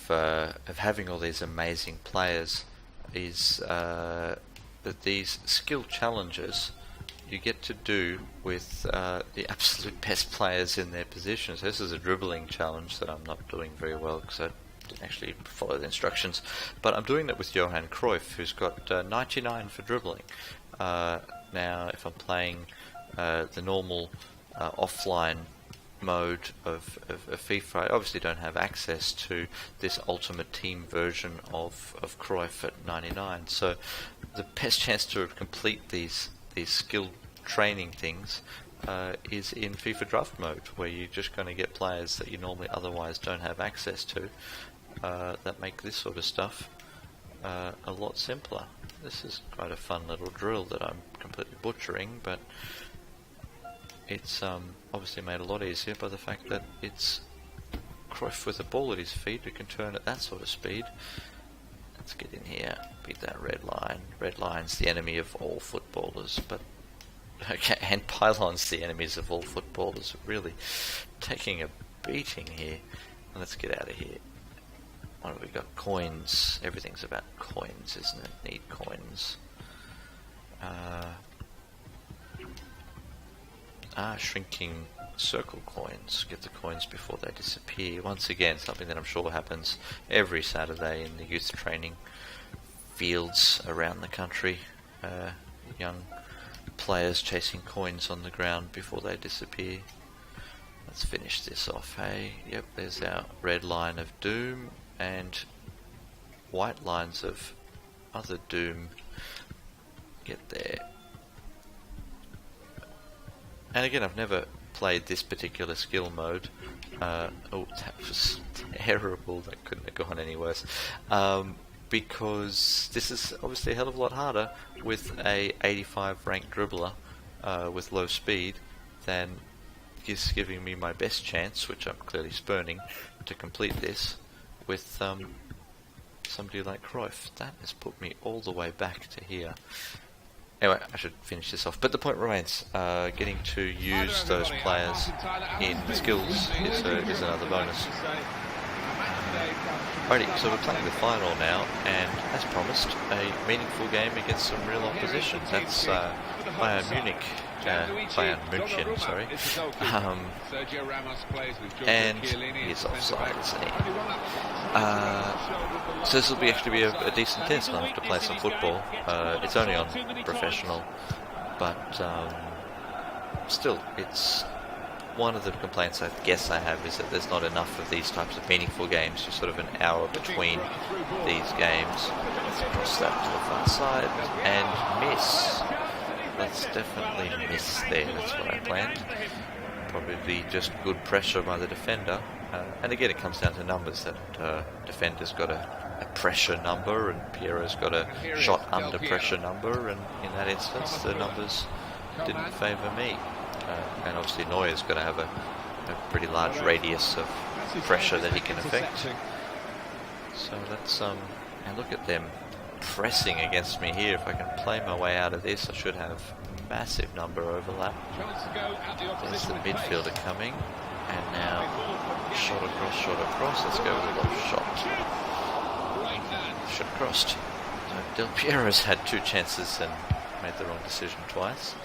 of having all these amazing players is that these skill challenges you get to do with the absolute best players in their positions. This is a dribbling challenge that I'm not doing very well because I didn't actually follow the instructions, but I'm doing that with Johan Cruyff, who's got 99 for dribbling. Now if I'm playing the normal offline mode of FIFA, I obviously don't have access to this Ultimate Team version of Cruyff at 99, so the best chance to complete these skill training things is in FIFA Draft mode, where you're just going to get players that you normally otherwise don't have access to that make this sort of stuff a lot simpler. This is quite a fun little drill that I'm completely butchering, but it's obviously made a lot easier by the fact that it's Cruyff with a ball at his feet who can turn at that sort of speed. Let's get in here, beat that red line. Red line's the enemy of all footballers, but okay, and pylons the enemies of all footballers. Really taking a beating here. Let's get out of here. What have we got? Coins. Everything's about coins, isn't it? Need coins. Shrinking circle coins. Get the coins before they disappear. Once again, something that I'm sure happens every Saturday in the youth training fields around the country. Young players chasing coins on the ground before they disappear. Let's finish this off, hey? Yep, there's our red line of doom and white lines of other doom. Get there. And again, I've never played this particular skill mode. Oh, that was terrible. That couldn't have gone any worse. Because this is obviously a hell of a lot harder with a 85 ranked dribbler with low speed than is giving me my best chance, which I'm clearly spurning, to complete this with somebody like Cruyff. That has put me all the way back to here. Anyway, I should finish this off, but the point remains, getting to use those players in skills is another bonus. Alrighty, so we're playing the final now, and as promised, a meaningful game against some real opposition. That's Bayern Munich. Bayern München, sorry. And he's offside, isn't he? So this will actually be a decent test. I'll have to play some football. It's only on professional, but still, it's one of the complaints I guess I have is that there's not enough of these types of meaningful games. Just sort of an hour between these games. Let's cross that to the far side and miss. Let's definitely miss there. That's what I planned. Probably just good pressure by the defender. And again, it comes down to numbers. That defender's got a pressure number, and Piero's got a shot under pressure number. And in that instance, the numbers didn't favour me. And obviously, Neuer's got to have a pretty large radius of pressure that he can affect. So let's and look at them pressing against me here. If I can play my way out of this, I should have massive number overlap. There's the midfielder coming, and now shot across. Let's go with a little shot. Should have crossed. So Del Piero's had two chances and made the wrong decision twice.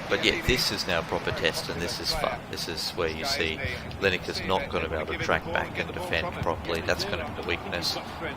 But yeah, this is now a proper test, and this is fun. This is where you see Lineker's not going to be able to track back and defend properly. That's going to be the weakness.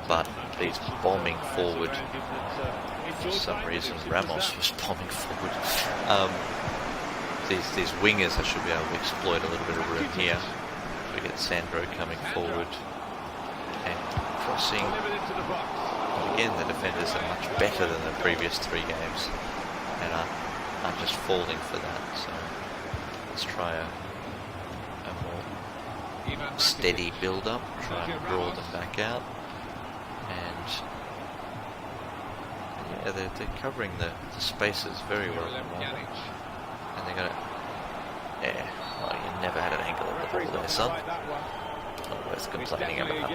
But he's bombing forward. For some reason, Ramos was bombing forward. These wingers, I should be able to exploit a little bit of room here. We get Sandro coming forward and crossing. Again, the defenders are much better than the previous three games, and I'm just falling for that. So let's try a more steady build-up, try and draw them back out, and yeah, they're covering the spaces very well at the moment. And they're gonna, yeah, well, you never had an angle at the ball there, son. Not both complaining about.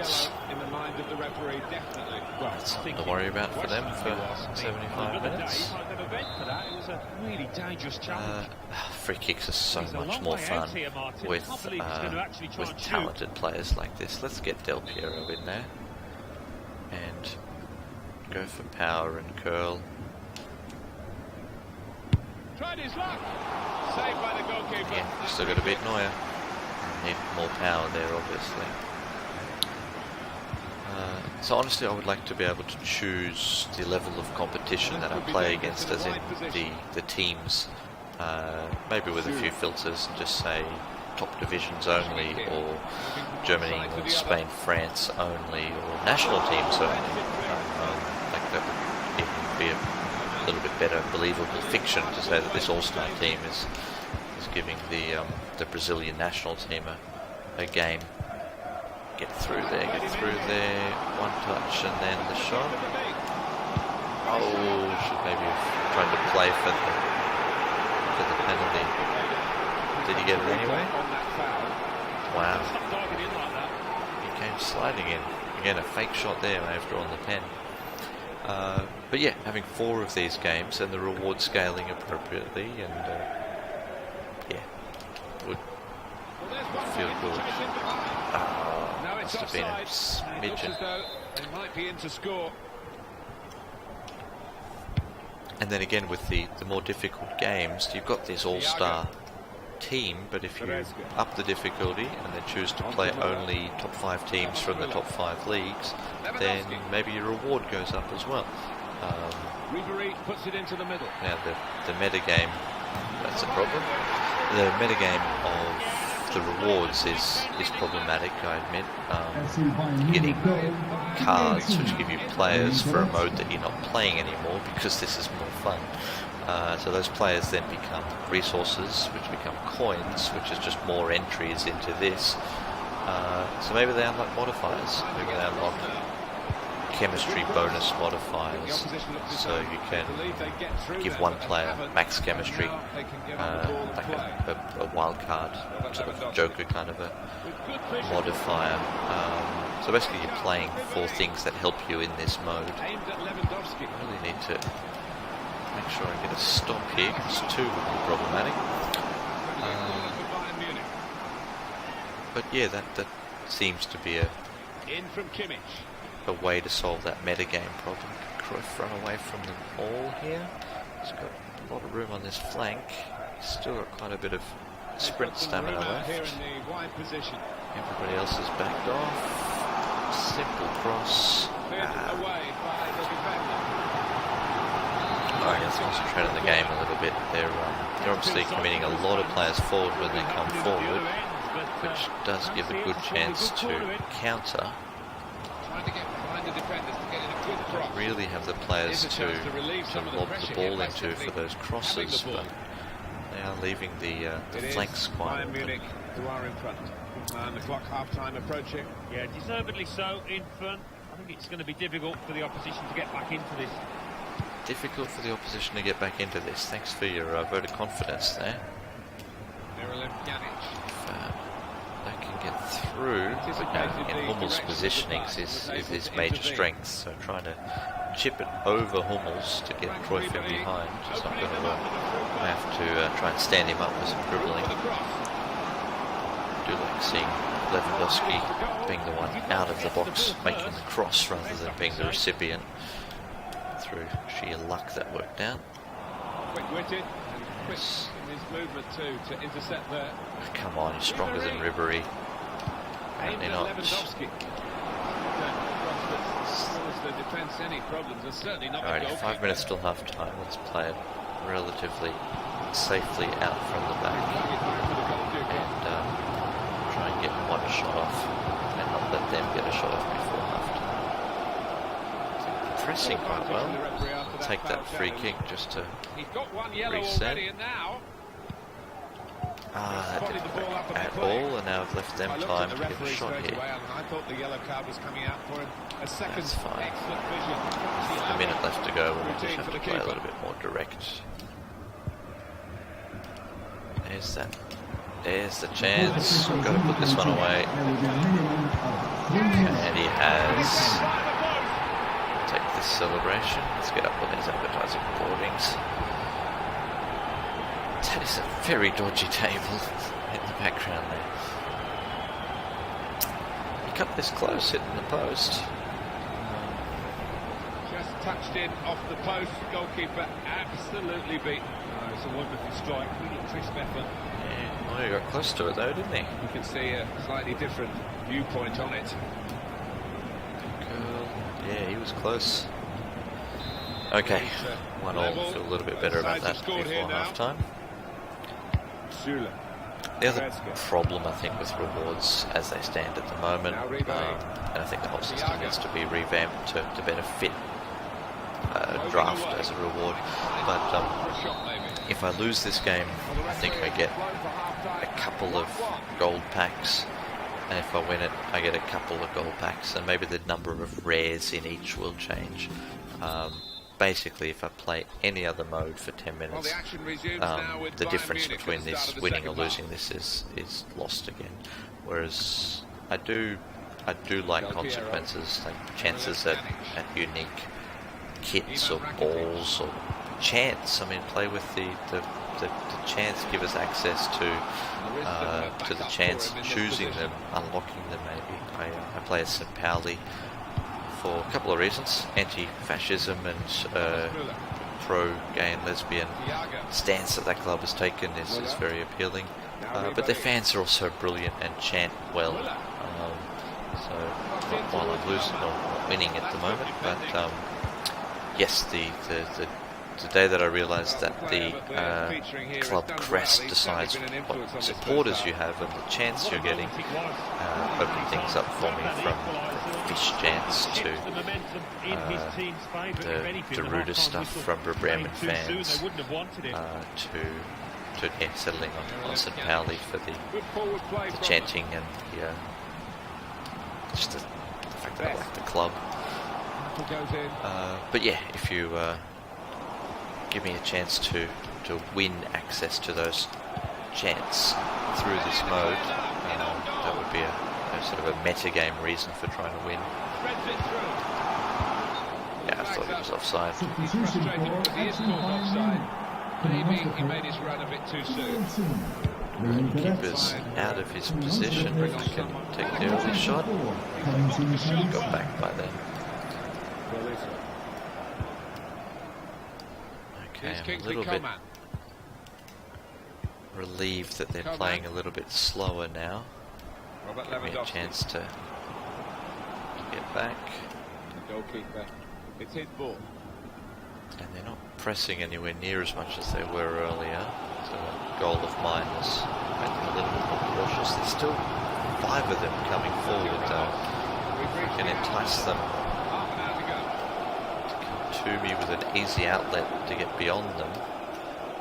That's something to worry about for them for 75 minutes. Free kicks are so much more fun with talented players like this. Let's get Del Piero in there and go for power and curl. Yeah, still got to beat Neuer. Need more power there, obviously. So honestly, I would like to be able to choose the level of competition that I play against, as in the teams, maybe with a few filters, and just say top divisions only, or Germany, England, Spain, France only, or national teams only. Like that would even be a little bit better believable fiction to say that this all-star team is giving the Brazilian national team a game. Get through there, one touch and then the shot. Oh, should maybe have tried to play for the penalty. Did he get it anyway? Wow. He came sliding in. Again, a fake shot there, may have drawn the pen. But yeah, having 4 of these games and the reward scaling appropriately, and yeah, would feel good. Must have been a smidgen. And then again, with the more difficult games, you've got this all-star team, but if you up the difficulty and then choose to play only top 5 teams from the top 5 leagues, then maybe your reward goes up as well. Now the metagame, that's a problem. The metagame of the rewards is problematic, I admit. Getting cards which give you players for a mode that you're not playing anymore because this is more fun. So those players then become resources, which become coins, which is just more entries into this. So maybe they unlock modifiers. Maybe they unlock chemistry bonus modifiers, so you can give one player max chemistry, like a wild card, sort of Joker kind of a modifier. So basically you're playing for things that help you in this mode. I really need to make sure I get a stop here, because 2 would be problematic. But yeah, that seems to be a way to solve that metagame problem. Cruyff run away from them all here. He's got a lot of room on this flank. He's still got quite a bit of sprint stamina left. Everybody else is backed off. Simple cross. Alright, let's concentrate on the game a little bit. They're obviously committing a lot of players forward when they come forward, which does give a good chance to counter. Don't really have the players to lob the ball into for those crosses, but they are leaving the flanks quite open. And the clock half-time approaching. Yeah, deservedly so in front. I think it's going to be difficult for the opposition to get back into this. Difficult for the opposition to get back into this. Thanks for your vote of confidence there. They can get through, but in Hummel's positioning is his major strength, so trying to chip it over Hummels to get Cruyff in behind is not going to work. I have to try and stand him up with some dribbling. I do like seeing Lewandowski being the one out of the box, making the cross rather than being the recipient. Through sheer luck that worked out. Quick-witted and quick in his movement too to intercept there. Come on, he's stronger than Ribéry. Apparently not. Alright, 5 minutes till half time. Let's play it relatively safely out from the back and try and get one shot off and not let them get a shot off before half time. Pressing quite well. I'll take that free kick just to reset. That didn't work at all, and now I've left them time to get a shot here. That's fine. A minute left to go, we'll just have to play a little bit more direct. There's the chance. We've got to put this one away. Let's take this celebration. Let's get up on these advertising recordings. That is a very dodgy table in the background there. He cut this close, hitting the post. Just touched in off the post. Goalkeeper absolutely beaten. Oh, it's a wonderful strike. Really crisp effort. Yeah, well, he got close to it though, didn't he? You can see a slightly different viewpoint on it. Yeah, he was close. Okay, 1-1. Feel a little bit better about that before half-time. The other problem, I think, with rewards as they stand at the moment, and I think the whole system needs to be revamped to better fit draft as a reward. But if I lose this game, I think I get a couple of gold packs, and if I win it, I get a couple of gold packs, and maybe the number of rares in each will change. Basically, if I play any other mode for 10 minutes, the difference between this winning or losing this is lost again. Whereas I do like consequences, like chances at unique kits or balls or chance. I mean, play with the chance, give us access to the chance, choosing them, unlocking them. Maybe I play as St. Pauli for a couple of reasons. Anti-fascism and pro-gay and lesbian stance that club has taken is very appealing. But their fans are also brilliant and chant well. So while I'm losing or winning at the moment, but yes, the day that I realised that the club crest decides what supporters you have and the chance you're getting, opened things up for me, from fish chants to the rudest stuff from Bremen fans, to settling on St. Pauli for the chanting and just the fact that I like the club. But yeah, if you give me a chance to win access to those chants through this mode, that would be a sort of a metagame reason for trying to win. Yeah, I thought it was offside. Maybe he made his run a bit too soon. Keeper's out of his position. If he can take the early shot. Got back by then. Okay, I'm a little bit relieved that they're playing a little bit slower now. Give me a chance to get back. Goalkeeper, it's his ball. And they're not pressing anywhere near as much as they were earlier. So that goal of mine has made them a little bit more cautious. There's still 5 of them coming forward though. I can entice them to me with an easy outlet to get beyond them,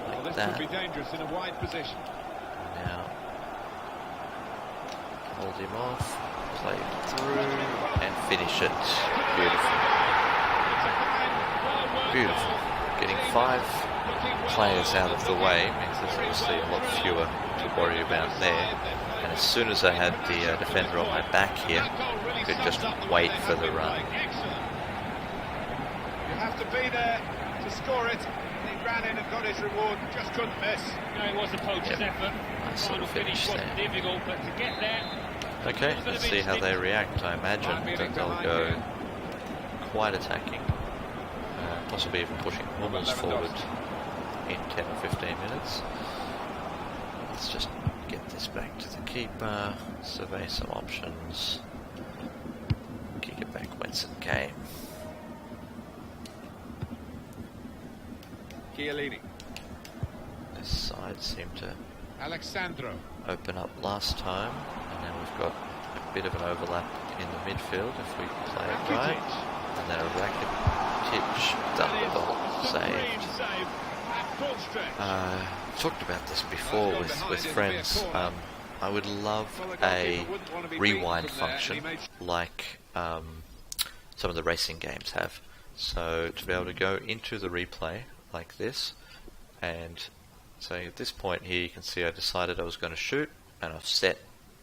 like that. Could be dangerous in a wide position. Now, hold him off, play it through, and finish it. Beautiful. Beautiful. Getting 5 players out of the way means there's obviously a lot fewer to worry about there. And as soon as I had the defender on my back here, I could just wait for the run. Have to be there to score it. He ran in and got his reward, just couldn't miss. No, it was a poacher's effort. Nice little finish there. Difficult, but to get there. Okay, let's see how they react. I imagine that they'll go quite attacking, possibly even pushing Hummels forward in 10 or 15 minutes. Let's just get this back to the keeper, survey some options, kick it back whence it came. This side seemed to open up last time, and now we've got a bit of an overlap in the midfield if we play it right. And then a Rakitic double goal saved. Talked about this before with friends. I would love a rewind function like some of the racing games have. So to be able to go into the replay like this, and so at this point here you can see I decided I was going to shoot, and I've set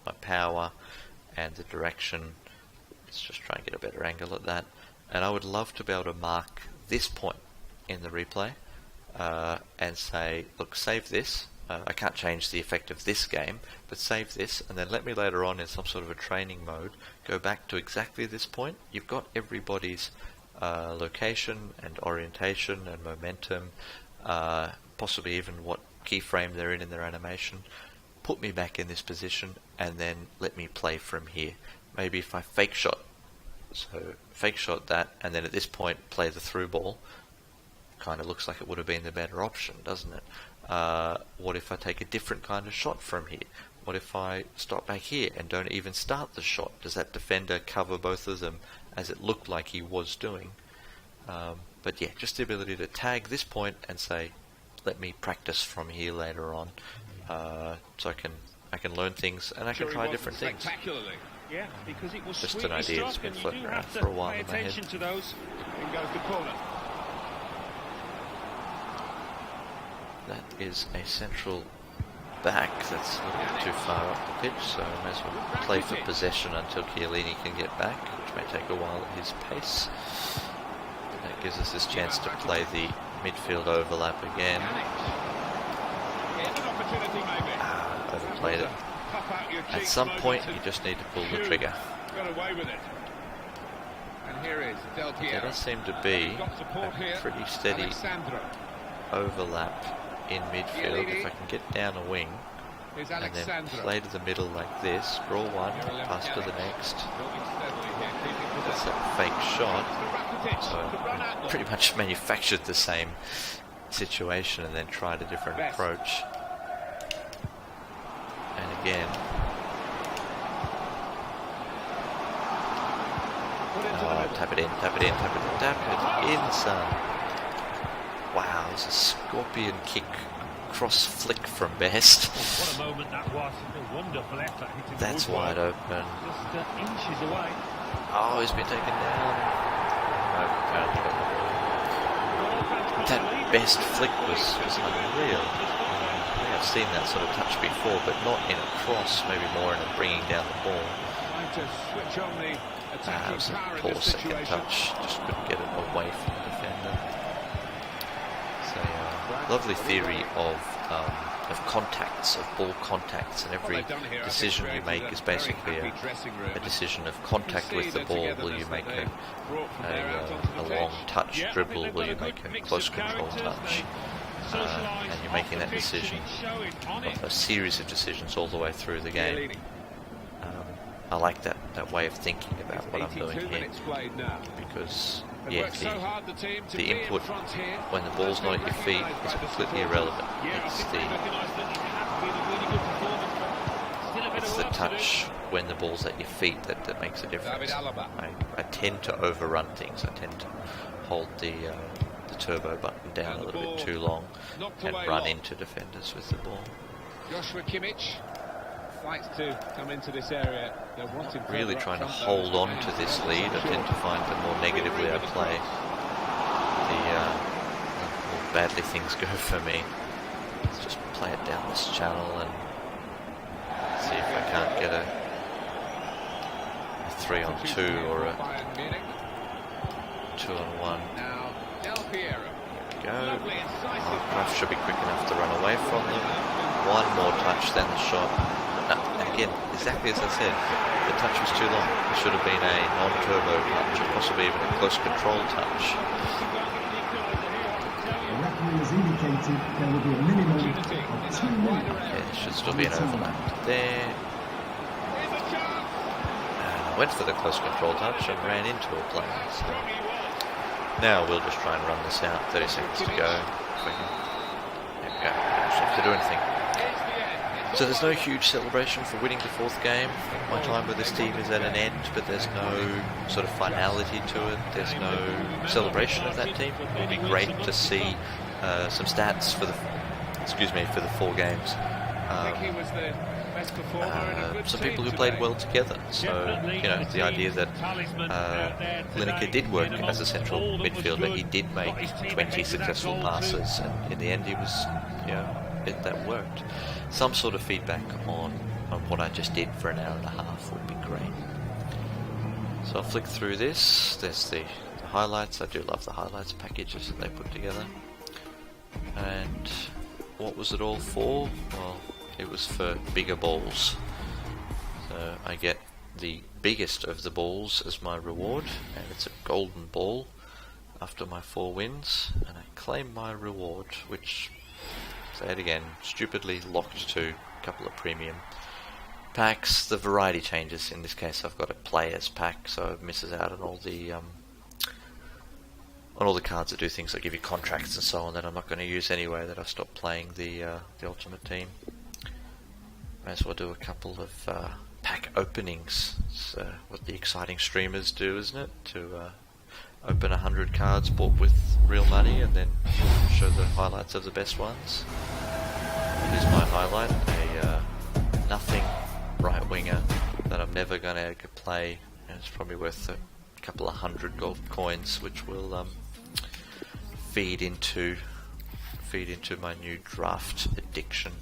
my power and the direction Let's just try and get a better angle at that. And I would love to be able to mark this point in the replay and say, look, save this. I can't change the effect of this game, but save this, and then let me later on in some sort of a training mode go back to exactly this point. You've got everybody's location and orientation and momentum, possibly even what keyframe they're in their animation. Put me back in this position, and then let me play from here. Maybe if I fake shot, so fake shot that, and then at this point play the through ball. Kind of looks like it would have been the better option, doesn't it? What if I take a different kind of shot from here? What if I stop back here and don't even start the shot? Does that defender cover both of them as it looked like he was doing? But yeah, just the ability to tag this point and say, let me practice from here later on, so I can learn things and I can try different things. Yeah, because it was just an idea that's been floating around for a while in my head. To those. In goes the corner. That is a central back that's a little bit too far up the pitch, so I may as well play for possession until Chiellini can get back, which may take a while at his pace. But that gives us this chance to play the midfield overlap again. Overplayed it. At some point, you just need to pull the trigger. There does seem to be a pretty steady overlap in midfield. If I can get down a wing and then play to the middle like this, draw one, pass to the next. That's a fake shot. So I pretty much manufactured the same situation and then tried a different approach. And again, tap it in, tap it in, tap it in, tap it in, son. Wow, there's a scorpion kick cross flick from Best. What a moment that was. A wonderful effort. That's wide open. Just inches away. Oh, he's been taken down. No, apparently got the ball. That Best flick was unreal. I think I've seen that sort of touch before, but not in a cross, maybe more in a bringing down the ball. That was a poor second touch. Just couldn't get it away from the defender. Lovely theory of contacts, of ball contacts, and every decision you make is basically a decision of contact with the ball. Will you make a long touch dribble? Will you make a close control touch? And you're making that decision, a series of decisions all the way through the game. I like that way of thinking about what I'm doing here, because yeah, the input when the ball's not at your feet is completely irrelevant. It's the touch when the ball's at your feet that makes a difference. I tend to overrun things. I tend to hold the turbo button down a little bit too long and run into defenders with the ball. Joshua Kimmich fights to come into this area. Really trying to hold on to this lead. I tend to find the more negatively I play, the more badly things go for me. Let's just play it down this channel and see if I can't get a 3-on-2 or a 2-on-1. There we go. Kraft should be quick enough to run away from them. One more touch, then the shot. Again, exactly as I said, the touch was too long. It should have been a non-turbo touch, or possibly even a close control touch. The referee has indicated there will be a minimum of 2 minutes. Okay, there should still be an overlap there. And I went for the close control touch and ran into a player. So now we'll just try and run this out. 30 seconds to go. If we can. There we go. Don't have to do anything. So there's no huge celebration for winning the fourth game. My time with this team is at an end, but there's no sort of finality to it. There's no celebration of that team. It would be great to see some stats for the 4 games. Some people who played well together. So, you know, the idea that Lineker did work as a central midfielder. He did make 20 successful passes, and in the end he was, you know, that worked. Some sort of feedback on what I just did for an hour and a half would be great. So So I'll flick through this. There's the highlights. I do love the highlights packages that they put together. And what was it all for? Well, it was for bigger balls. So I get the biggest of the balls as my reward, and it's a golden ball after my 4 wins, and I claim my reward, which, say it again, stupidly locked to a couple of premium packs. The variety changes. In this case I've got a players pack, so it misses out on all the cards that do things like give you contracts and so on that I'm not going to use anyway, that I've stopped playing the Ultimate Team. May as well do a couple of pack openings. It's what the exciting streamers do, isn't it? To open 100 cards bought with real money and then show the highlights of the best ones. Here's my highlight, a nothing right winger that I'm never going to play, and it's probably worth a couple of 100 gold coins, which will feed into my new draft addiction.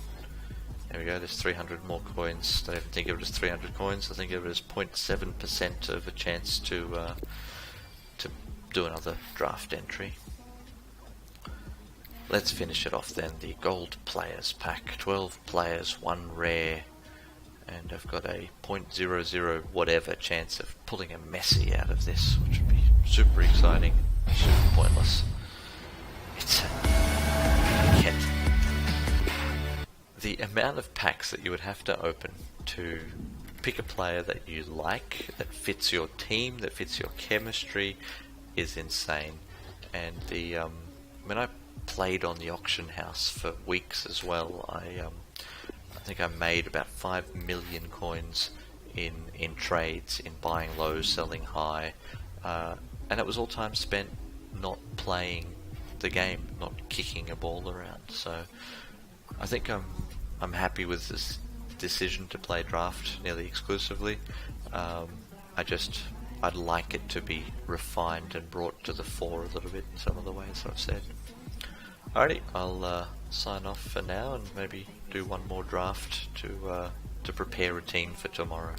There we go, there's 300 more coins. Don't even think of it as 300 coins, I think of it as 0.7% of a chance to do another draft entry. Let's finish it off then. The gold players pack, 12 players, 1 rare, and I've got a 0.00 whatever chance of pulling a Messi out of this, which would be super exciting, super pointless. It's yet the amount of packs that you would have to open to pick a player that you like, that fits your team, that fits your chemistry, is insane. And the when I played on the auction house for weeks as well, I think I made about 5 million coins in trades, in buying low, selling high, and it was all time spent not playing the game, not kicking a ball around. So I think I'm happy with this decision to play draft nearly exclusively. I'd like it to be refined and brought to the fore a little bit in some of the ways I've said. Alrighty, I'll sign off for now and maybe do one more draft to prepare a team for tomorrow.